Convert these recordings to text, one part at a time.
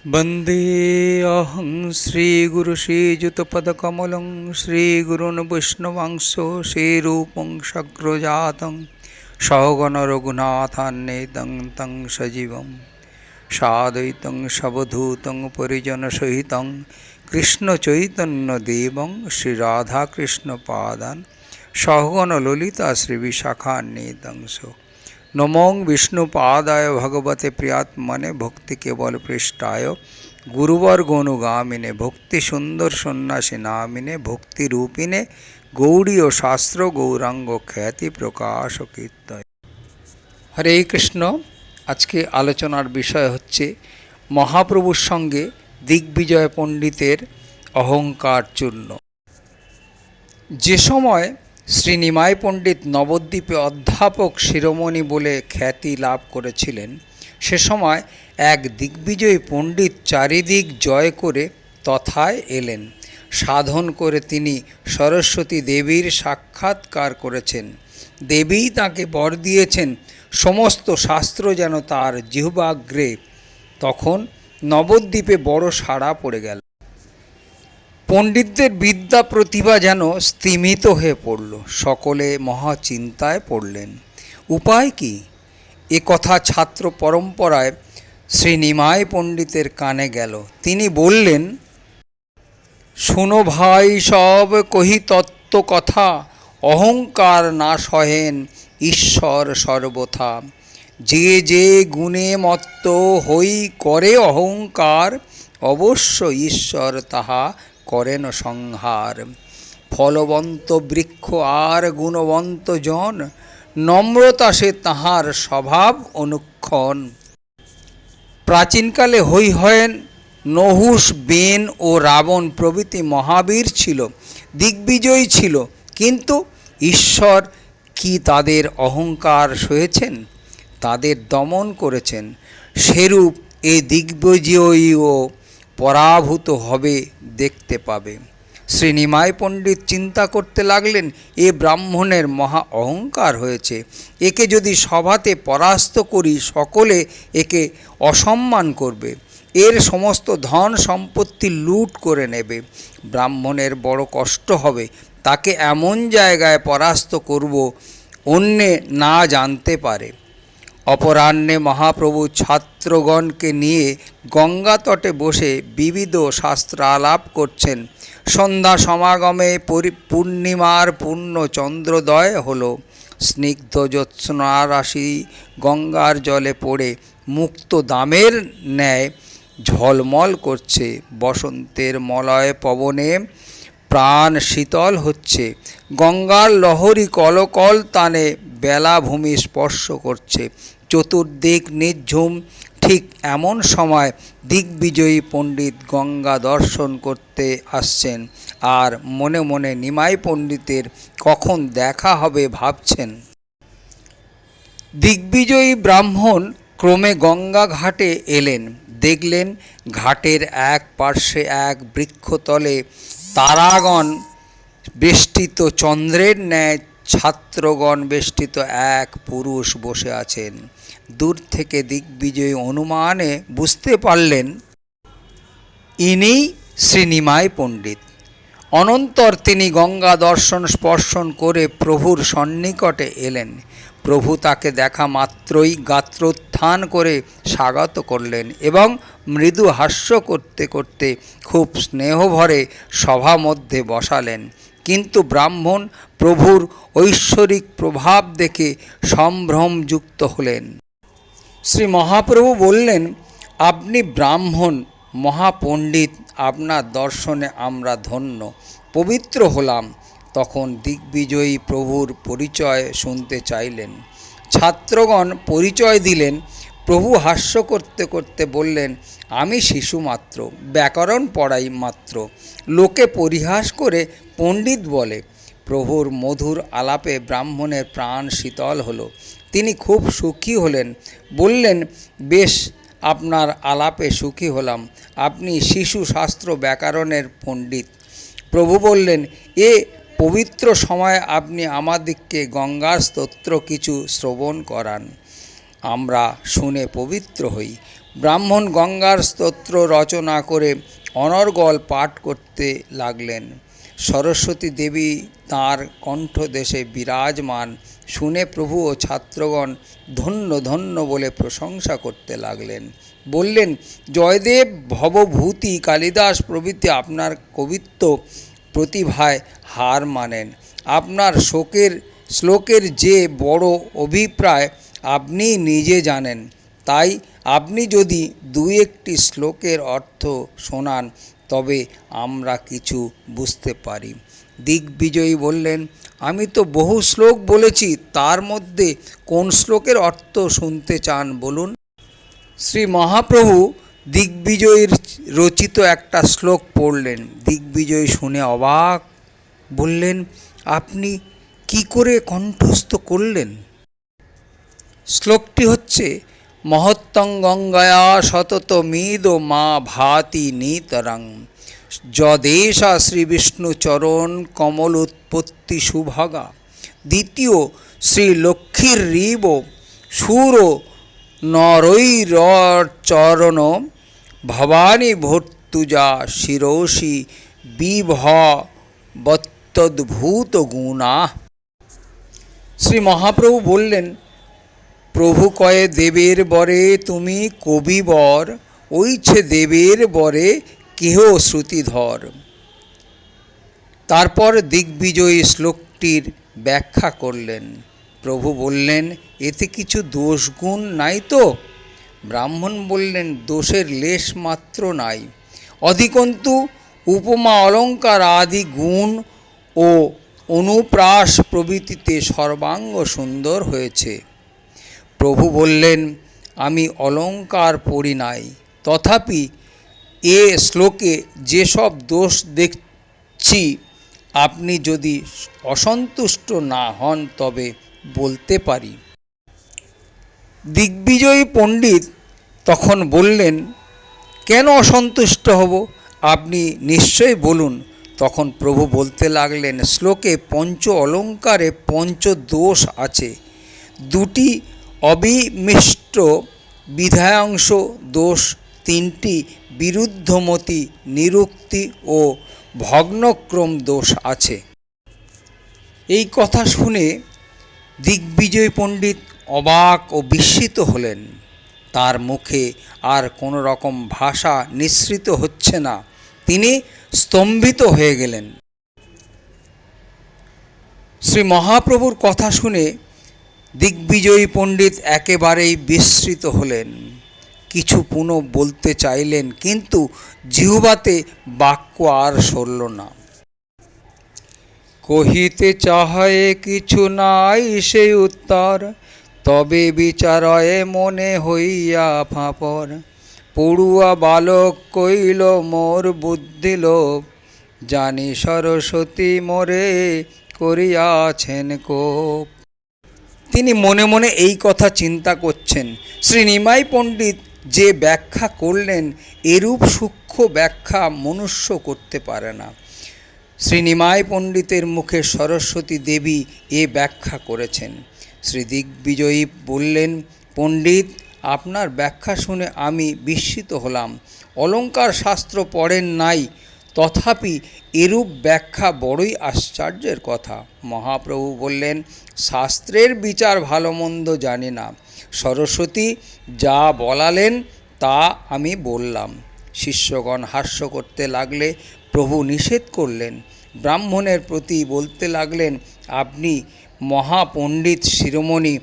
वन्देऽहं श्रीगुरुश्रीयुतपदकमलं श्रीगुरून् वैष्णवांशो श्रीरूपं सग्रजातं सगणरघुनाथान्वितं तं सजीवं साद्वैतं सवधूतं परिजनसहितं कृष्णचैतन्यदेवं श्रीराधाकृष्णपादान् सहगणललिता श्रीविशाखान्वितं नमो विष्णुपादाय भगवते प्रियात्मने भक्ति केवल पृष्ठाय गुरुवर गौनुगामिने भक्ति सुंदर सन्यासी नामिने भक्ति रूपिणे गौड़ी और शास्त्र गौरांग ख्याति प्रकाश कीर्तन। हरे कृष्ण। आज के आलोचनार विषय होच्छे महाप्रभुर संगे दिग्विजय पंडितेर अहंकार चूर्ण। जे समय श्री निमाई पंडित नवद्वीपे अध्यापक शिरोमणि बोले ख्याति लाभ करेছিলেন সে সময় এক दिग्विजयी पंडित चारिदिक जय करे तथाय एलेन। साधन करे तिनी सरस्वती देवीर साक्षात्कार करेছেন। देवी ताके वर दिएছেন समस्त शास्त्र जेन तार जिह्वाग्रे। तखन नवद्वीपे बड़ साड़ा पड़े गेल। पंडितদের विद्या प्रतिभा যেন স্তিমিত হয়ে পড়ল। সকলে মহা চিন্তায় পড়লেন। উপায় কি? এ কথা ছাত্র পরম্পরায় শ্রী নিমাই পণ্ডিতের কানে গেল। তিনি বললেন, শুনো ভাই সব কহি তত্ত্ব কথা, অহংকার না সহেন ঈশ্বর সর্বথা। যে যে গুণে মত্ত হই করে অহংকার, অবশ্য ঈশ্বর তাহা করেন সংহার। ফলবন্ত বৃক্ষ আর গুণবন্ত জন, নম্রতা সে তাহার স্বভাব অনুক্ষণ। প্রাচীনকালে হৈহয়েন, নহুষ, বেন ও রাবণ প্রভৃতি মহাবীর ছিল, দিগ্বিজয়ী ছিল, কিন্তু ঈশ্বর কি তাদের অহংকার সহেছেন? তাদের দমন করেছেন। সেরূপ এই দিগ্বিজয়ীও পরাভূত হবে দেখতে পাবে। শ্রী নিমাই পণ্ডিত চিন্তা করতে লাগলেন, এ ব্রাহ্মণের মহা অহংকার হয়েছে। একে যদি সভাতে পরাস্ত করি সকলে একে অসম্মান করবে, এর সমস্ত ধন সম্পত্তি লুট করে নেবে। ব্রাহ্মণের বড় কষ্ট হবে। তাকে এমন জায়গায় পরাস্ত করব অন্যে না জানতে পারে। অপরাহ্নে মহাপ্রভু ছাত্রগণকে নিয়ে গঙ্গা তটে বসে বিবিধ শাস্ত্রালাপ করছেন। সন্ধ্যা সমাগমে পূর্ণিমার পূর্ণ চন্দ্রোদয় হল। স্নিগ্ধ জ্যোৎস্নারাশি গঙ্গার জলে পড়ে মুক্ত দামের ন্যায় ঝলমল করছে। বসন্তের মলয় পবনে প্রাণ শীতল হচ্ছে। গঙ্গার লহরী কলকল তানে বেলাভূমি স্পর্শ করছে। চতুর্দিক নির্ঝুম। ঠিক এমন সময় দিগ্বিজয়ী পণ্ডিত গঙ্গা দর্শন করতে আসছেন আর মনে মনে নিমাই পণ্ডিতের কখন দেখা হবে ভাবছেন। দিগ্বিজয়ী ব্রাহ্মণ ক্রমে গঙ্গা ঘাটে এলেন। দেখলেন ঘাটের এক পার্শ্বে এক বৃক্ষতলে তারাগণ বেষ্টিত চন্দ্রের ন্যায় ছাত্রগণ বেষ্টিত এক পুরুষ বসে আছেন। দূর থেকে দিগ্বিজয়ী অনুমানে বুঝতে পারলেন ইনিই শ্রী নিমাই পণ্ডিত। অনন্তর তিনি গঙ্গা দর্শন স্পর্শন করে প্রভুর সন্নিকটে এলেন। প্রভু তাকে দেখা মাত্রই গাত্রোত্থান করে স্বাগত করলেন এবং মৃদু হাস্য করতে করতে খুব স্নেহভরে সভা মধ্যে বসালেন। কিন্তু ব্রাহ্মণ প্রভুর ঐশ্বরিক প্রভাব দেখে সম্ভ্রমযুক্ত হলেন। শ্রী মহাপ্রভু বললেন, আপনি ব্রাহ্মণ মহাপণ্ডিত, আপনার দর্শনে আমরা ধন্য, পবিত্র হলাম। তখন দিগ্বিজয়ী প্রভুর পরিচয় শুনতে চাইলেন। ছাত্রগণ পরিচয় দিলেন। প্রভু হাস্য করতে করতে বললেন, আমি শিশু মাত্র, ব্যাকরণ পড়াই মাত্র, লোকে পরিহাস করে পণ্ডিত বলে। প্রভুর মধুর আলাপে ব্রাহ্মণের প্রাণ শীতল হলো। তিনি খুব সুখী হলেন। বললেন, বেশ, আপনার আলাপে সুখী হলাম। আপনি শিশু শাস্ত্র ব্যাকরণের পণ্ডিত। প্রভু বললেন, এ পবিত্র সময়ে আপনি আমাদিগকে গঙ্গার স্তোত্র কিছু শ্রবণ করান, আমরা শুনে পবিত্র হই। ব্রাহ্মণ গঙ্গার স্তোত্র রচনা করে অনর্গল পাঠ করতে লাগলেন। সরস্বতী দেবী তাঁর কণ্ঠদেশে বিরাজমান শুনে প্রভু ও ছাত্রগণ ধন্য ধন্য বলে প্রশংসা করতে লাগলেন। বললেন, জয়দেব, ভবভূতি, কালিদাস প্রভৃতি আপনার কবিত্ব প্রতিভায় হার মানেন। আপনার শ্লোকের যে বড় অভিপ্রায় আপনি নিজে জানেন, তাই আপনি যদি দু একটি শ্লোকের অর্থ শোনান তবে আমরা কিছু বুঝতে পারি। দিগ্বিজয়ী বললেন, আমি তো বহু শ্লোক বলেছি, তার মধ্যে কোন শ্লোকের অর্থ শুনতে চান বলুন। শ্রী মহাপ্রভু দিগ্বিজয়ীর রচিত একটা শ্লোক পড়লেন। দিগ্বিজয়ী শুনে অবাক, বললেন, আপনি কি করে কণ্ঠস্থ করলেন? শ্লোকটি হচ্ছে, মহত্তং গঙ্গায়া সততমিদ মা ভাতি নিতরং যদেশা শ্রীবিষ্ণু চরণ কমল উৎপত্তি সুভগা। দ্বিতীয়, শ্রী লক্ষ্মীর রিব সুর নরৈরচরণ ভবানী ভর্তুজা শিরোষি বিভবত্তদ্ভূত গুণা। শ্রী মহাপ্রভু বললেন, প্রভু কয়ে দেবের বরে তুমি কবিবর, ওইছে দেবের বরে কেহ শ্রুতিধর। তারপর দিগ্বিজয়ী শ্লোকটির ব্যাখ্যা করলেন। প্রভু বললেন, এতে কিছু দোষগুণ নাই তো? ব্রাহ্মণ বললেন, দোষের লেশ মাত্র নাই, অধিকন্তু উপমা অলঙ্কার আদি গুণ ও অনুপ্রাস প্রভৃতিতে সর্বাঙ্গ সুন্দর হয়েছে। প্রভু বললেন, আমি অলঙ্কার পড়ি নাই, তথাপি এ শ্লোকে যেসব দোষ দেখছি, আপনি যদি অসন্তুষ্ট না হন তবে বলতে পারি। দিগ্বিজয়ী পণ্ডিত তখন বললেন, কেন অসন্তুষ্ট হব, আপনি নিশ্চয় বলুন। তখন প্রভু বলতে লাগলেন, শ্লোকে পঞ্চ অলঙ্কারে পঞ্চ দোষ আছে। দুটি অবিমিষ্ট বিধায়াংশ দোষ, তিনটি বিরুদ্ধমতি নিরুক্তি ও ভগ্নক্রম দোষ আছে। এই কথা শুনে দিগ্বিজয় পণ্ডিত অবাক ও বিস্মিত হলেন। তার মুখে আর কোনো রকম ভাষা নিঃসৃত হচ্ছে না, তিনি স্তম্ভিত হয়ে গেলেন। শ্রী মহাপ্রভুর কথা শুনে দিগ্বিজয়ী পণ্ডিত একেবারেই বিস্মৃত হলেন। কিছু পুনঃ বলতে চাইলেন, কিন্তু জিহ্বাতে বাক্য আর সরল না। কহিতে চাহে কিছু নাই সেই উত্তর, তবে বিচারয়ে মনে হইয়া ফাঁপর। পড়ুয়া বালক কইল মোর বুদ্ধি লোভ, জানি সরস্বতী মোরে করিয়াছেন কোপ। তিনি মনে মনে এই কথা চিন্তা করছেন। শ্রী নিমাই পণ্ডিত যে ব্যাখ্যা করলেন, এরূপ সূক্ষ্ম ব্যাখ্যা মনুষ্য করতে পারে না। শ্রী নিমাই পণ্ডিতের মুখে সরস্বতী দেবী এ ব্যাখ্যা করেছেন। শ্রী দিগ্বিজয়ী বললেন, পণ্ডিত, আপনার ব্যাখ্যা শুনে আমি বিস্মিত হলাম। অলঙ্কার শাস্ত্র পড়েন নাই, তথাপি এরূপ ব্যাখ্যা বড়ই আশ্চর্যের কথা। মহাপ্রভু বললেন, শাস্ত্রের বিচার ভালো মন্দ জানি না, সরস্বতী যা বলালেন তা আমি বললাম। শিষ্যগণ হাস্য করতে লাগলে প্রভু নিষেধ করলেন। ব্রাহ্মণের প্রতি বলতে লাগলেন, আপনি মহাপণ্ডিত শিরোমণি,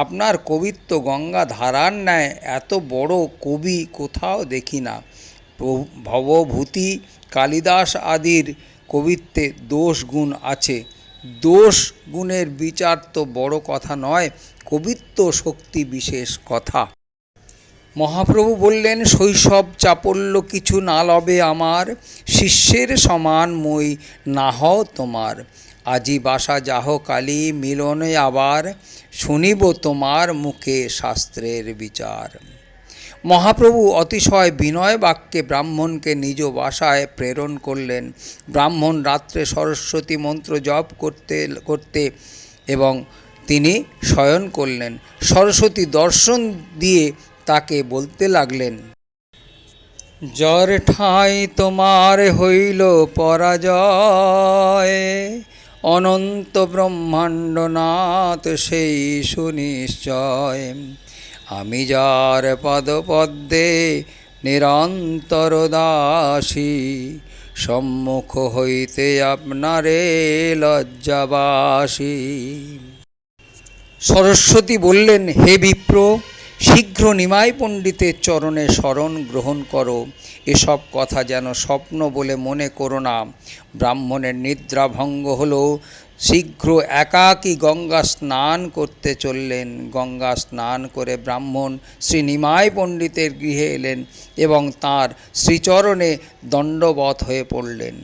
আপনার কবিত্ব গঙ্গা ধারার ন্যায় এত বড় কবি কোথাও দেখি না। ভবভূতি, কালিদাস আদির কবিত্বে দোষ গুণ আছে। দোষ গুণের বিচার তো বড় কথা নয়, কবিত্ব শক্তি বিশেষ কথা। মহাপ্রভু বললেন, শৈশব চাপল্য কিছু না লবে আমার, শিষ্যের সমান মই না হও তোমার। আজি বাসা যাহ কালী মিলনে আবার, শুনিব তোমার মুখে শাস্ত্রের বিচার। মহাপ্রভু অতিশয় বিনয় বাক্যে ব্রাহ্মণকে নিজ বাসায় প্রেরণ করলেন। ব্রাহ্মণ রাত্রে সরস্বতী মন্ত্র জপ করতে করতে এবং তিনি শয়ন করলেন। সরস্বতী দর্শন দিয়ে তাকে বলতে লাগলেন, জ্বর ঠাঁই তোমার হইল পরাজয়, অনন্ত ব্রহ্মাণ্ডনাথ সেই সুনিশ্চয়। আমি যার পদপদ্মে নিরন্তর দাসী, সম্মুখ হইতে আপনারে লজ্জাবাসী। সরস্বতী বললেন, হে বিপ্র, শীঘ্র নিমাই পণ্ডিতের চরণে শরণ গ্রহণ করো। এসব কথা যেন স্বপ্ন বলে মনে করো না। ব্রাহ্মণের নিদ্রা ভঙ্গ হলো। শীঘ্র একাকী গঙ্গা স্নান করতে চললেন। গঙ্গা স্নান করে ব্রাহ্মণ শ্রী নিমাই পণ্ডিতের গৃহে এলেন এবং তাঁর শ্রীচরণে দণ্ডবৎ হয়ে পড়লেন।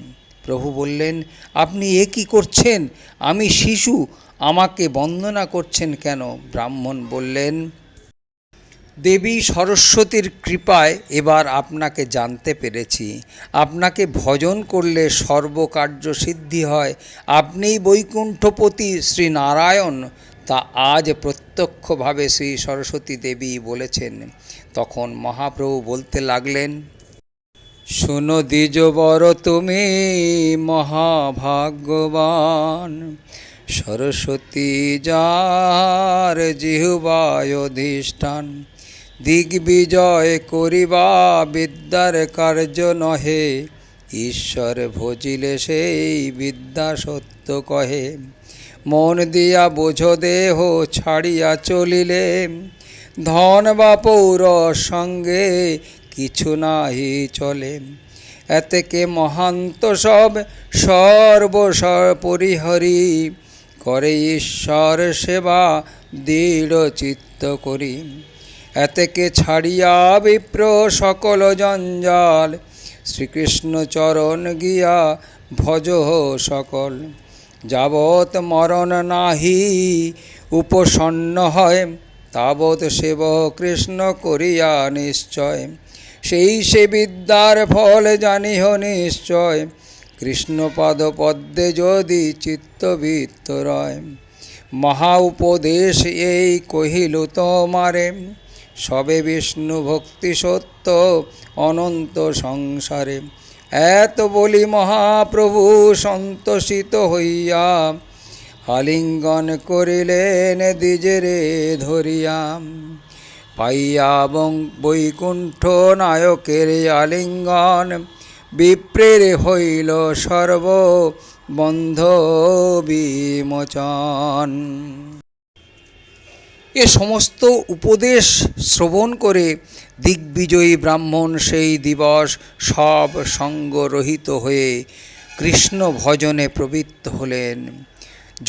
প্রভু বললেন, আপনি এ কী করছেন? আমি শিশু, আমাকে বন্দনা করছেন কেন? ব্রাহ্মণ বললেন, দেবী সরস্বতীর কৃপায় এবার আপনাকে জানতে পেরেছি। আপনাকে ভজন করলে সর্বকার্য সিদ্ধি হয়। আপনিই বৈকুণ্ঠপতি শ্রীনারায়ণ, তা আজ প্রত্যক্ষভাবে শ্রী সরস্বতী দেবী বলেছেন। তখন মহাপ্রভু বলতে লাগলেন, শোনো দ্বিজবর, তুমি মহাভাগ্যবান। সরস্বতী যার জিহ্বায় অধিষ্ঠান, দিগ্বিজয় করিবা বিদ্যার কার্য নহে। ঈশ্বর ভজিলে সেই বিদ্যা সত্য কহে। মন দিয়া বোঝ দেহ ছাড়িয়া চলিলে, ধন বা পৌর সঙ্গে কিছু নাহি চলে। এতেকে মহান্ত সব সর্বপরিহরি, করে ঈশ্বর সেবা দৃঢ় চিত্ত করি। এতেকে ছাড়িয়া বিপ্র সকল জঞ্জাল, শ্রীকৃষ্ণ চরণ গিয়া ভজ সকল। যাবৎ মরণ নাহি উপসন্ন হয়, তাবৎ সেব কৃষ্ণ করিয়া নিশ্চয়। সেই সে বিদ্যার ফল জানিহ নিশ্চয়, কৃষ্ণপদ পদ্মে যদি চিত্তবৃত্ত রয়। মহা উপদেশ এই কহিল তোমারে, সবে বিষ্ণু ভক্তি সত্য অনন্ত সংসারে। এত বলি মহাপ্রভু সন্তোষিত হইয়া, আলিঙ্গন করিলেন দ্বিজেরে ধরিয়া। পাইয়া বৈকুণ্ঠ নায়কের আলিঙ্গন, বিপ্রের হইল সর্ববন্ধ বিমোচন। এ সমস্ত উপদেশ শ্রবণ করে দিগ্বিজয়ী ব্রাহ্মণ সেই দিবস সব সঙ্গরহিত হয়ে কৃষ্ণ ভজনে প্রবৃত্ত হলেন।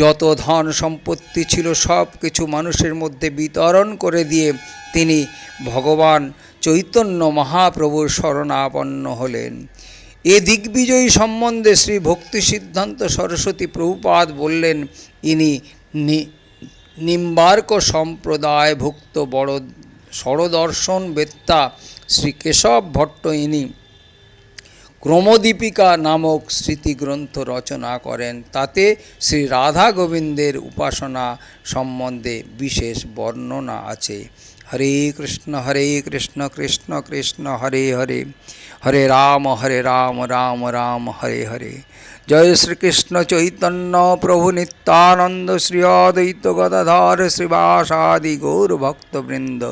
যত ধন সম্পত্তি ছিল সব কিছু মানুষের মধ্যে বিতরণ করে দিয়ে তিনি ভগবান চৈতন্য মহাপ্রভুর শরণাপন্ন হলেন। এ দিগ্বিজয়ী সম্বন্ধে শ্রী ভক্তি সিদ্ধান্ত সরস্বতী প্রভুপাদ বললেন, ইনি নিম্বার্ক সম্প্রদায়ভুক্ত বড় ষড়দর্শন বেত্তা শ্রী কেশব ভট্ট। ইনি ক্রমদীপিকা নামক স্মৃতিগ্রন্থ রচনা করেন। তাতে শ্রী রাধা গোবিন্দের উপাসনা সম্বন্ধে বিশেষ বর্ণনা আছে। হরে কৃষ্ণ কৃষ্ণ কৃষ্ণ হরে হরে, হরে রাম রাম রাম হরে হরে। জয় শ্রীকৃষ্ণ চৈতন্য প্রভু নিত্যানন্দ, শ্রী অদ্বৈত গদাধর শ্রীবাসাদি গৌর ভক্তবৃন্দ।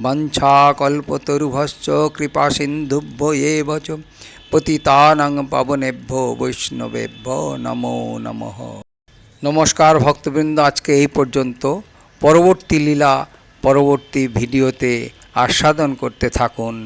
বঞ্ছাকল্পতরুভশ্চ কৃপা সিন্ধুভ্য এব চ পতিতানাং পাবনেভ্যো বৈষ্ণবেভ্যো নমো নমঃ। নমস্কার ভক্তবৃন্দ, আজকে এই পর্যন্ত। পরবর্তী লীলা পরবর্তী ভিডিওতে আস্বাদন করতে থাকুন।